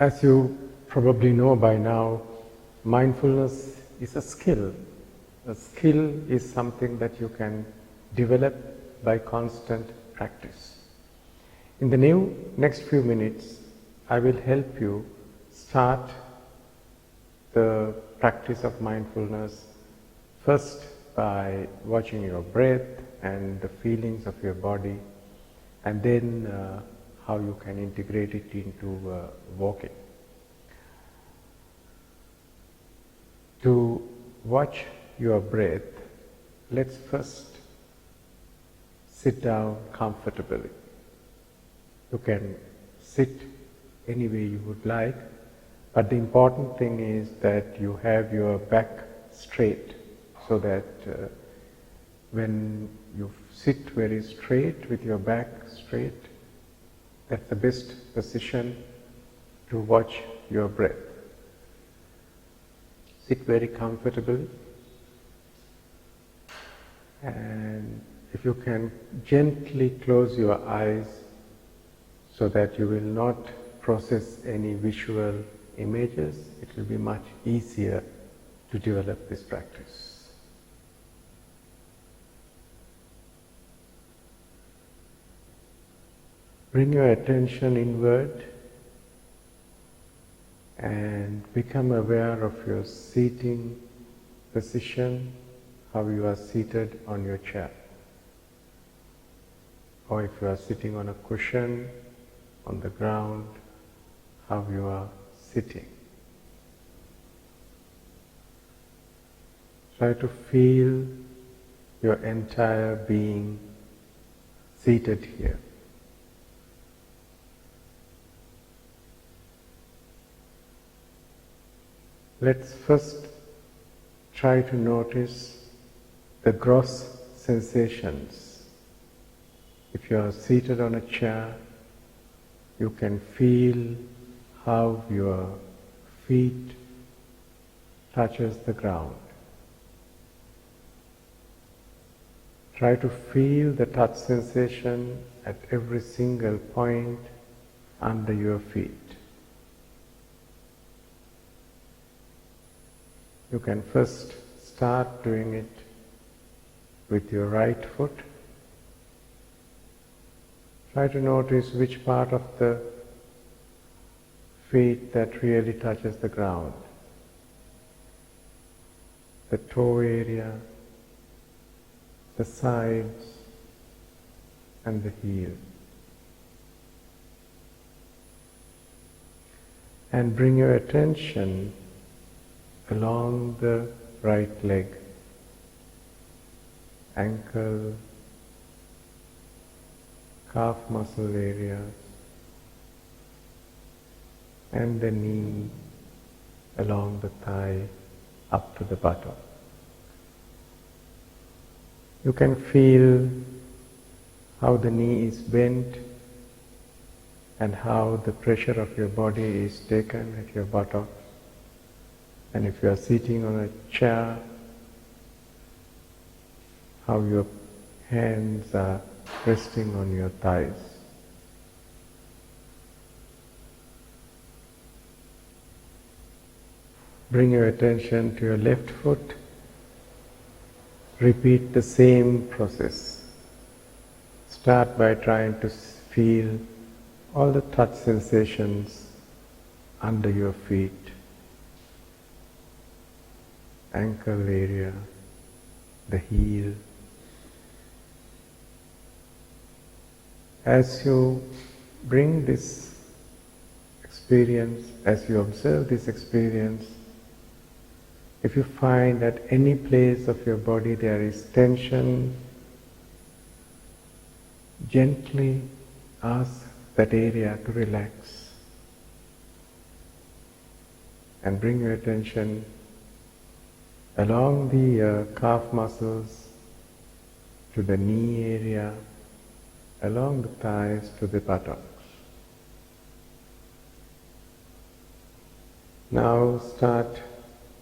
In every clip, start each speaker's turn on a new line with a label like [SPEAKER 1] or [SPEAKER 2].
[SPEAKER 1] As you probably know by now, mindfulness is a skill. A skill is something that you can develop by constant practice. In the next few minutes, I will help you start the practice of mindfulness first by watching your breath and the feelings of your body, and then how you can integrate it into walking. To watch your breath, let's first sit down comfortably. You can sit any way you would like, but the important thing is that you have your back straight, so that when you sit very straight with your back straight, that's the best position to watch your breath. Sit very comfortably, and if you can gently close your eyes so that you will not process any visual images, it will be much easier to develop this practice. Bring your attention inward and become aware of your seating position, how you are seated on your chair. Or if you are sitting on a cushion, on the ground, how you are sitting. Try to feel your entire being seated here. Let's first try to notice the gross sensations. If you are seated on a chair, you can feel how your feet touches the ground. Try to feel the touch sensation at every single point under your feet. You can first start doing it with your right foot. Try to notice which part of the feet that really touches the ground. The toe area, the sides, and the heel. And bring your attention along the right leg, ankle, calf muscle areas, and the knee along the thigh up to the buttock. You can feel how the knee is bent and how the pressure of your body is taken at your buttocks. And if you are sitting on a chair, how your hands are resting on your thighs. Bring your attention to your left foot. Repeat the same process. Start by trying to feel all the touch sensations under your feet. Ankle area, the heel. As you bring this experience, as you observe this experience, if you find at any place of your body there is tension, gently ask that area to relax and bring your attention along the calf muscles to the knee area, along the thighs to the buttocks. Now start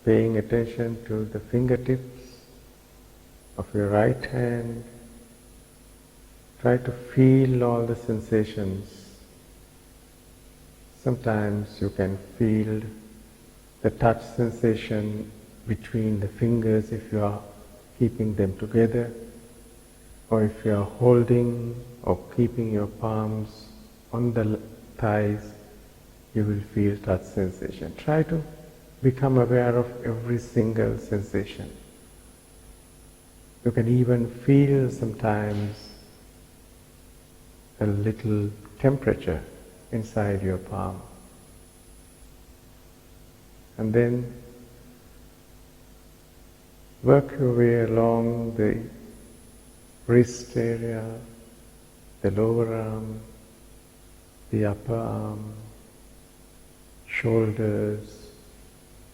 [SPEAKER 1] paying attention to the fingertips of your right hand. Try to feel all the sensations Sometimes you can feel the touch sensation between the fingers if you are keeping them together, or if you are holding or keeping your palms on the thighs, you will feel touch sensation. Try to become aware of every single sensation. You can even feel sometimes a little temperature inside your palm. And then work your way along the wrist area, the lower arm, the upper arm, shoulders,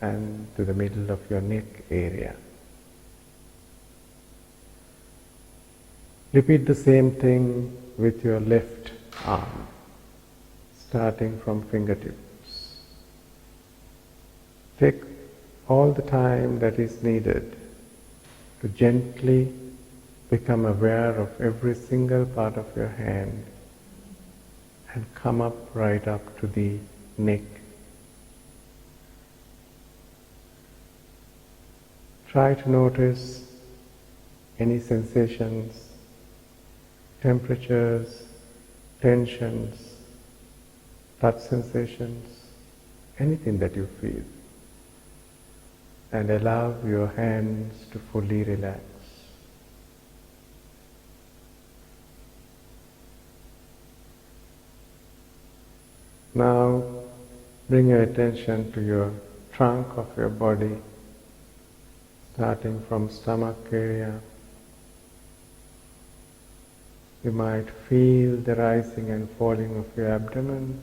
[SPEAKER 1] and to the middle of your neck area. Repeat the same thing with your left arm, starting from fingertips. Take all the time that is needed to gently become aware of every single part of your hand and come up right up to the neck. Try to notice any sensations, temperatures, tensions, touch sensations, anything that you feel, and allow your hands to fully relax. Now bring your attention to your trunk of your body, starting from stomach area. You might feel the rising and falling of your abdomen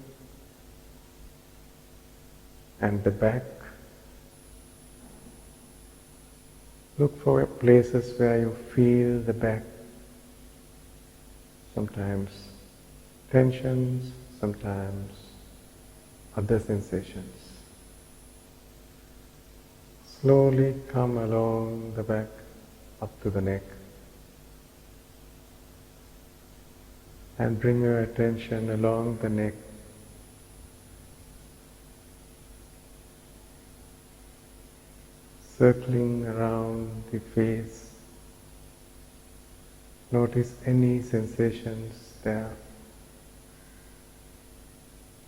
[SPEAKER 1] and the back. Look for places where you feel the back. Sometimes tensions, sometimes other sensations. Slowly come along the back up to the neck and bring your attention along the neck, circling around the face. Notice any sensations there.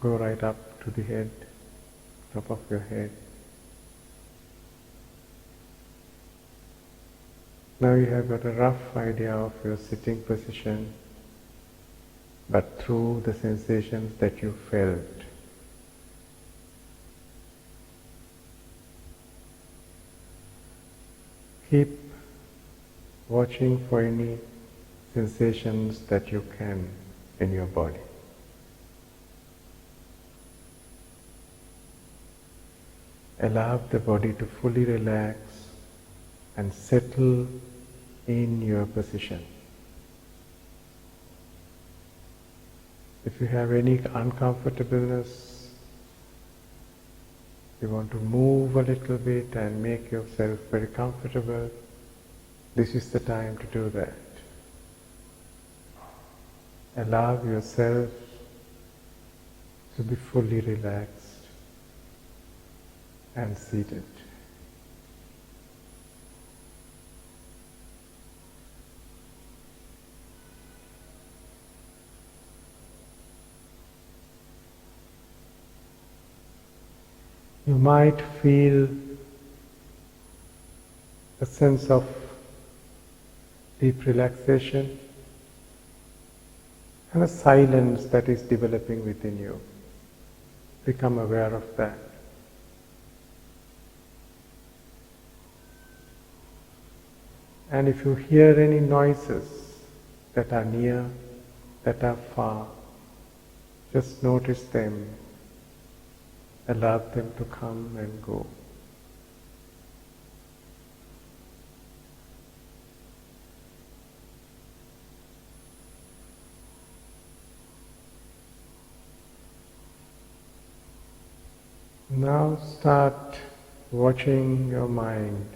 [SPEAKER 1] Go right up to the head, top of your head. Now you have got a rough idea of your sitting position, but through the sensations that you felt. Keep watching for any sensations that you can in your body. Allow the body to fully relax and settle in your position. If you have any uncomfortableness, you want to move a little bit and make yourself very comfortable, this is the time to do that. Allow yourself to be fully relaxed and seated. You might feel a sense of deep relaxation and a silence that is developing within you. Become aware of that. And if you hear any noises that are near, that are far, just notice them. Allow them to come and go. Now start watching your mind.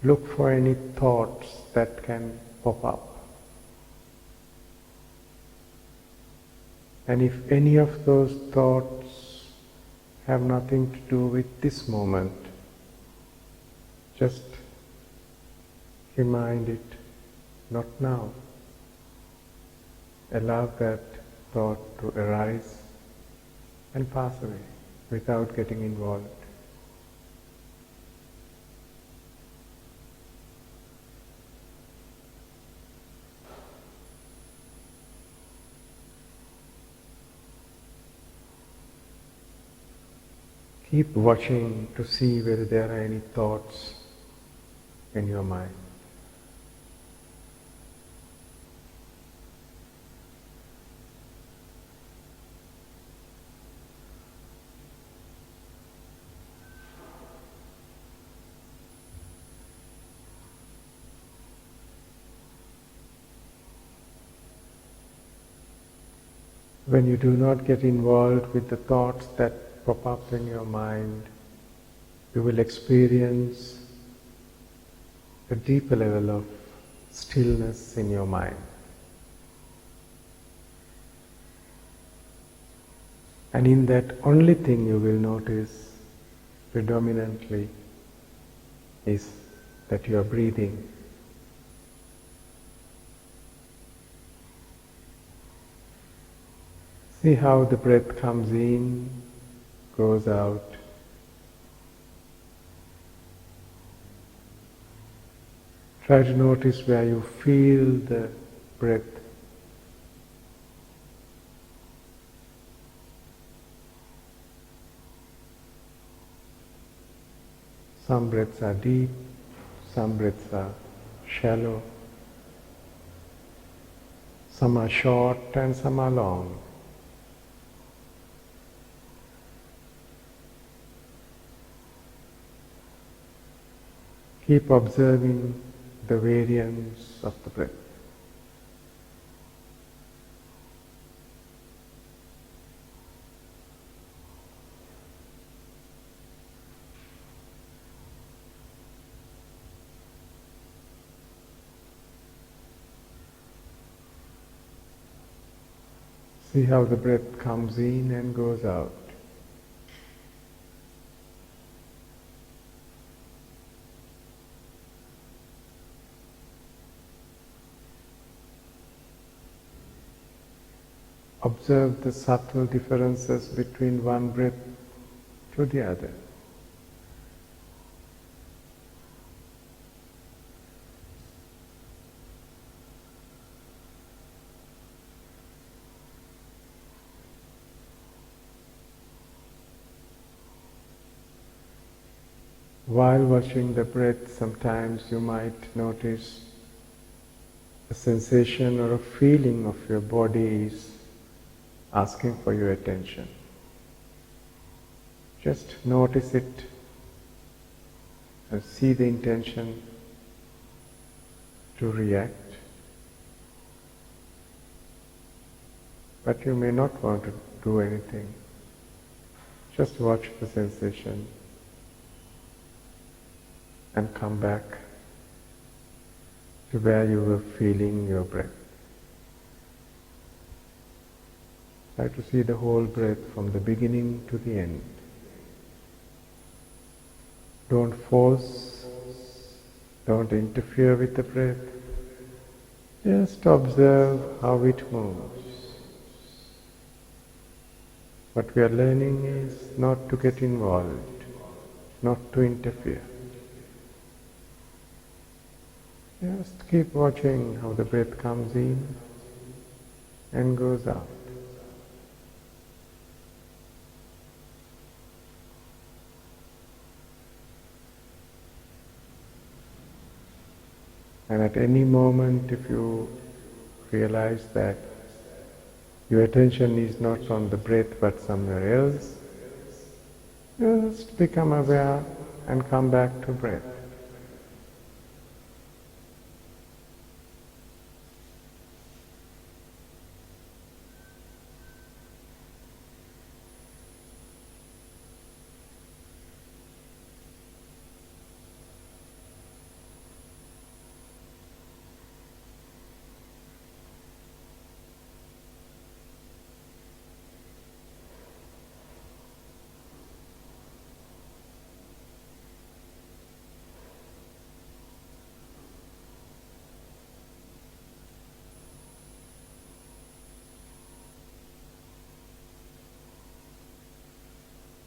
[SPEAKER 1] Look for any thoughts that can pop up. And if any of those thoughts have nothing to do with this moment, just remind it, not now. Allow that thought to arise and pass away without getting involved. Keep watching to see whether there are any thoughts in your mind. When you do not get involved with the thoughts that pop up in your mind, you will experience a deeper level of stillness in your mind. And in that, only thing you will notice predominantly is that you are breathing. See how the breath comes in, goes out. Try to notice where you feel the breath. Some breaths are deep, some breaths are shallow, some are short and some are long. Keep observing the variance of the breath. See how the breath comes in and goes out. Observe the subtle differences between one breath to the other. While watching the breath, sometimes you might notice a sensation or a feeling of your body is asking for your attention. Just notice it and see the intention to react. But you may not want to do anything. Just watch the sensation and come back to where you were feeling your breath. Try to see the whole breath from the beginning to the end. Don't force, don't interfere with the breath. Just observe how it moves. What we are learning is not to get involved, not to interfere. Just keep watching how the breath comes in and goes out. And at any moment, if you realize that your attention is not on the breath but somewhere else, just become aware and come back to breath.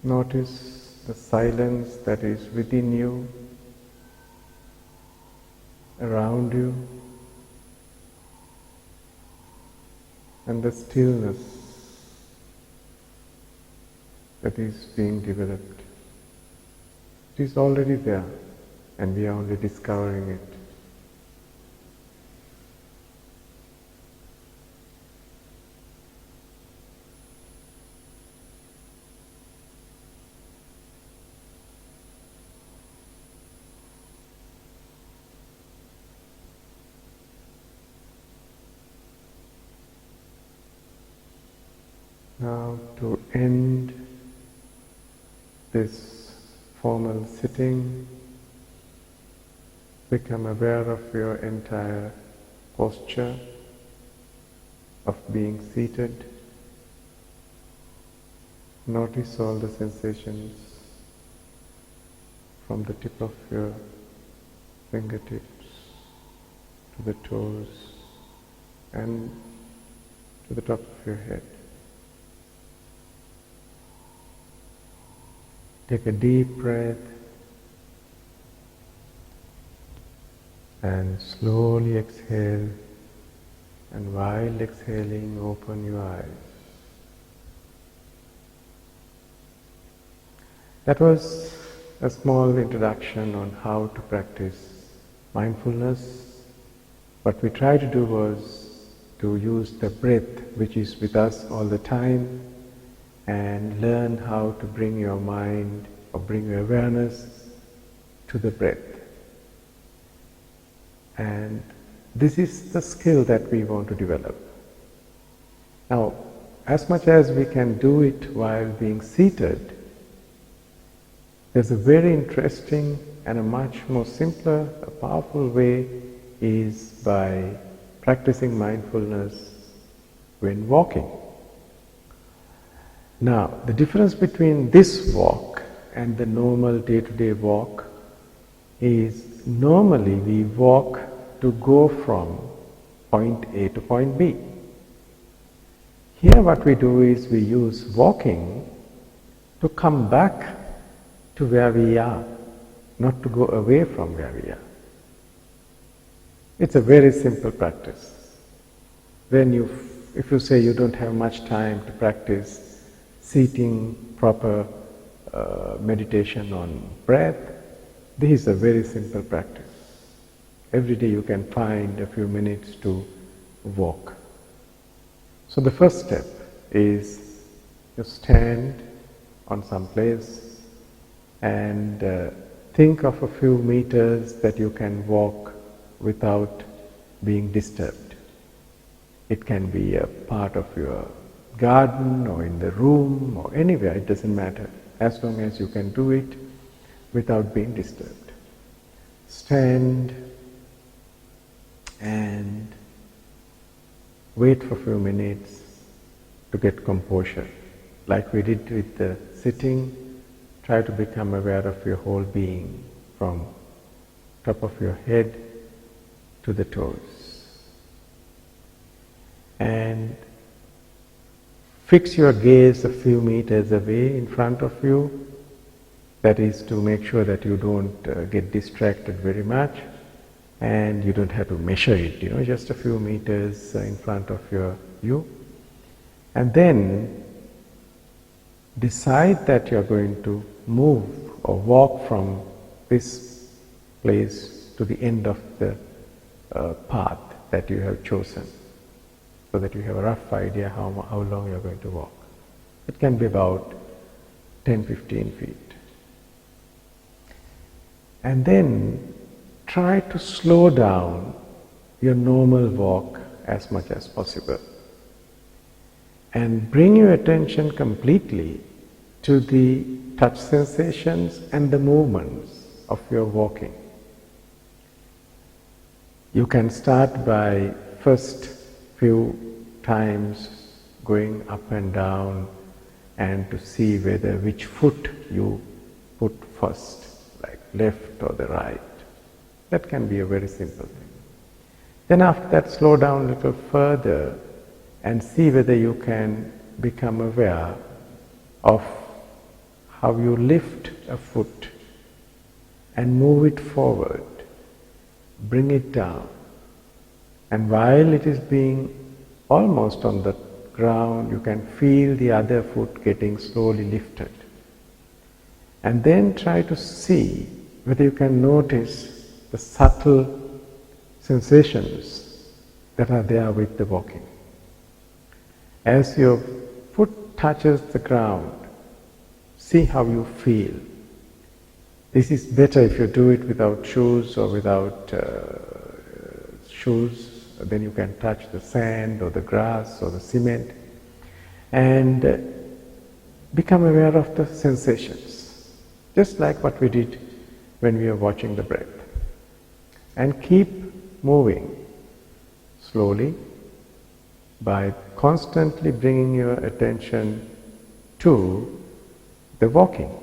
[SPEAKER 1] Notice the silence that is within you, around you, and the stillness that is being developed. It is already there, and we are only discovering it. Now, to end this formal sitting, become aware of your entire posture of being seated. Notice all the sensations from the tip of your fingertips to the toes and to the top of your head. Take a deep breath and slowly exhale, and while exhaling, open your eyes. That was a small introduction on how to practice mindfulness. What we tried to do was to use the breath, which is with us all the time, and learn how to bring your mind or bring your awareness to the breath. And this is the skill that we want to develop. Now, as much as we can do it while being seated, there's a very interesting and a much more simpler, a powerful way is by practicing mindfulness when walking. Now, the difference between this walk and the normal day-to-day walk is normally we walk to go from point A to point B. Here what we do is we use walking to come back to where we are, not to go away from where we are. It's a very simple practice. If you say you don't have much time to practice seating, proper meditation on breath, this is a very simple practice. Every day you can find a few minutes to walk. So the first step is you stand on some place and think of a few meters that you can walk without being disturbed. It can be a part of your garden or in the room or anywhere, it doesn't matter, as long as you can do it without being disturbed. Stand and wait for a few minutes to get composure. Like we did with the sitting, try to become aware of your whole being from top of your head to the toes. And fix your gaze a few meters away in front of you. That is to make sure that you don't get distracted very much, and you don't have to measure it, just a few meters in front of you. And then decide that you're going to move or walk from this place to the end of the path that you have chosen, so that you have a rough idea how long you're going to walk. It can be about 10-15 feet. And then try to slow down your normal walk as much as possible. And bring your attention completely to the touch sensations and the movements of your walking. You can start by first few times going up and down and to see which foot you put first, like left or the right. That can be a very simple thing. Then after that, slow down a little further and see whether you can become aware of how you lift a foot and move it forward, bring it down. And while it is being almost on the ground, you can feel the other foot getting slowly lifted. And then try to see whether you can notice the subtle sensations that are there with the walking. As your foot touches the ground, see how you feel. This is better if you do it without shoes or without shoes. Then you can touch the sand or the grass or the cement and become aware of the sensations, just like what we did when we were watching the breath. And keep moving slowly by constantly bringing your attention to the walking.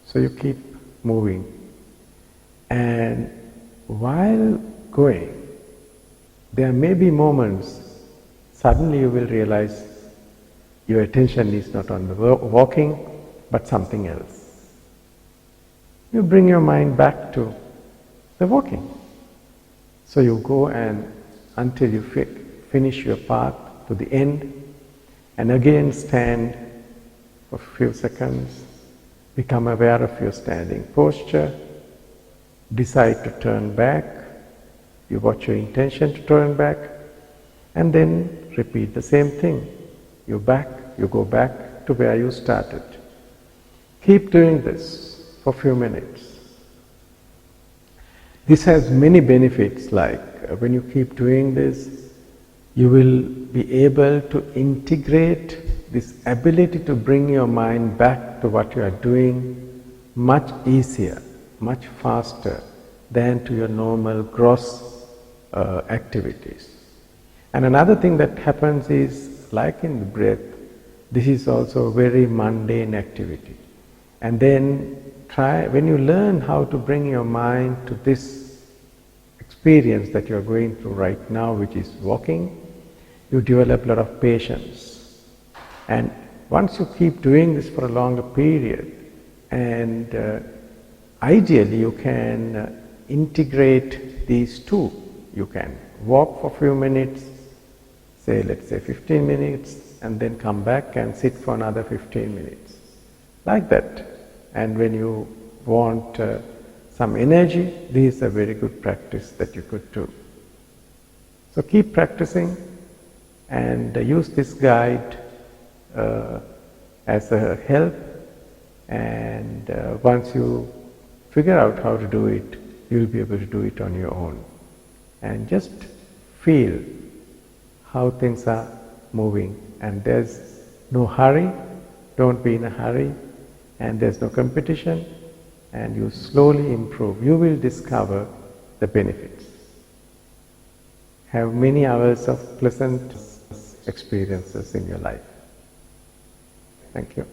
[SPEAKER 1] So you keep moving, and while going, there may be moments suddenly you will realize your attention is not on the walking but something else. You bring your mind back to the walking. So you go and until you finish your path to the end, and again stand for a few seconds, become aware of your standing posture, decide to turn back, you watch your intention to turn back, and then repeat the same thing. You go back to where you started. Keep doing this for a few minutes. This has many benefits, like when you keep doing this, you will be able to integrate this ability to bring your mind back to what you are doing much easier, much faster than to your normal gross activities. And another thing that happens is, like in the breath, this is also a very mundane activity. And then when you learn how to bring your mind to this experience that you are going through right now, which is walking, you develop a lot of patience. And once you keep doing this for a longer period, and ideally you can integrate these two. You can walk for a few minutes, let's say 15 minutes, and then come back and sit for another 15 minutes. Like that. And when you want some energy, this is a very good practice that you could do. So keep practicing and use this guide as a help, and once you figure out how to do it, you'll be able to do it on your own. And just feel how things are moving, and there's no hurry, don't be in a hurry, and there's no competition, and you slowly improve. You will discover the benefits. Have many hours of pleasant experiences in your life. Thank you.